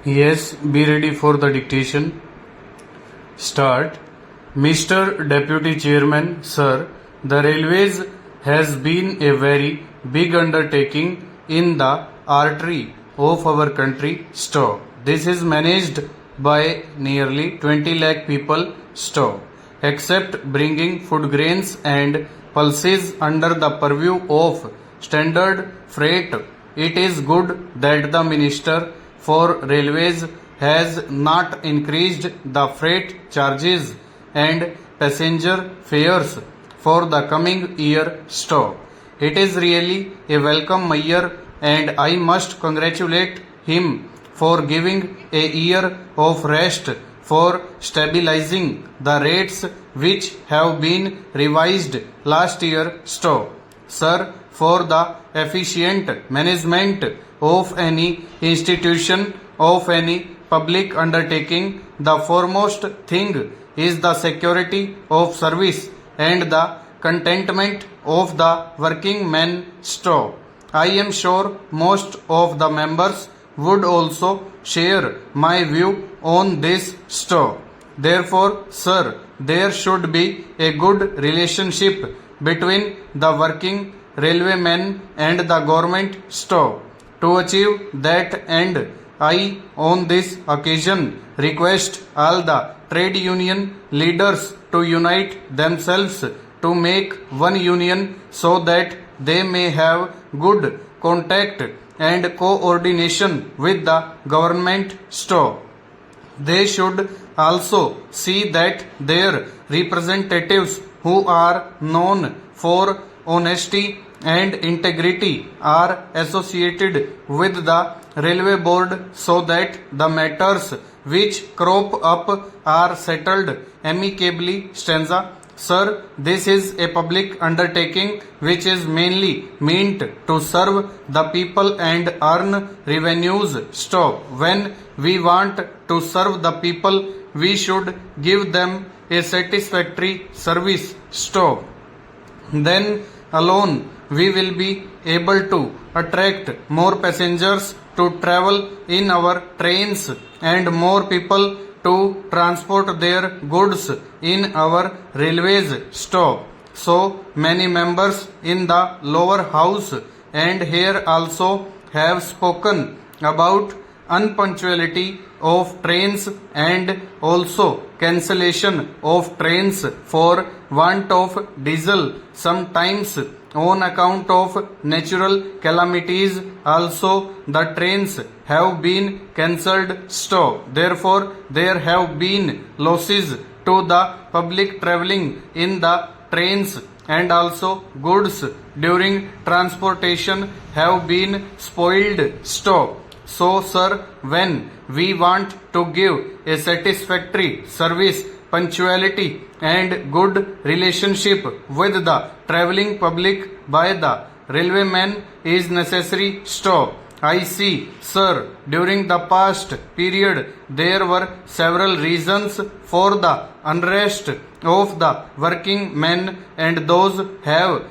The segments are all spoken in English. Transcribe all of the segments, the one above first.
Yes, be ready for the dictation. Start. Mr. Deputy Chairman, sir, the railways has been a very big undertaking in the artery of our country. Stop. This is managed by nearly 20 lakh people. Stop. Except bringing food grains and pulses under the purview of standard freight. It is good that the Minister for Railways has not increased the freight charges and passenger fares for the coming year. Stop. It is really a welcome measure and I must congratulate him for giving a year of rest for stabilizing the rates which have been revised last year. Stop. Sir, for the efficient management of any institution, of any public undertaking, the foremost thing is the security of service and the contentment of the working men. Stop. I am sure most of the members would also share my view on this. Stop. Therefore, sir, there should be a good relationship between the working railwaymen and the government. Stop. To achieve that end, I on this occasion request all the trade union leaders to unite themselves to make one union so that they may have good contact and coordination with the government. Stop. They should also see that their representatives who are known for honesty and integrity are associated with the railway board so that the matters which crop up are settled amicably. Stanza. Sir, this is a public undertaking which is mainly meant to serve the people and earn revenues. Stop. When we want to serve the people, we should give them a satisfactory service. Stop. Then alone we will be able to attract more passengers to travel in our trains and more people to transport their goods in our railways. Stop. So many members in the lower house and here also have spoken about unpunctuality of trains and also cancellation of trains for want of diesel, sometimes on account of natural calamities. Also the trains have been cancelled. Stop. Therefore there have been losses to the public travelling in the trains and also goods during transportation have been spoiled. Stop. So sir, when we want to give a satisfactory service, punctuality and good relationship with the travelling public by the railwaymen is necessary. Stop. I see, sir, during the past period there were several reasons for the unrest of the working men and those have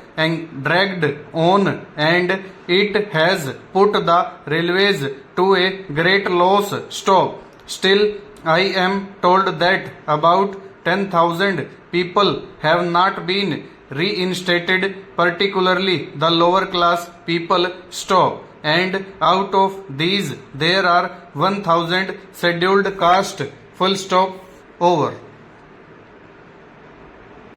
dragged on and it has put the railways to a great loss. Stop. Still, I am told that about 10,000 people have not been reinstated, particularly the lower class people. Stop. And out of these there are 1,000 scheduled caste. Full stop. Over.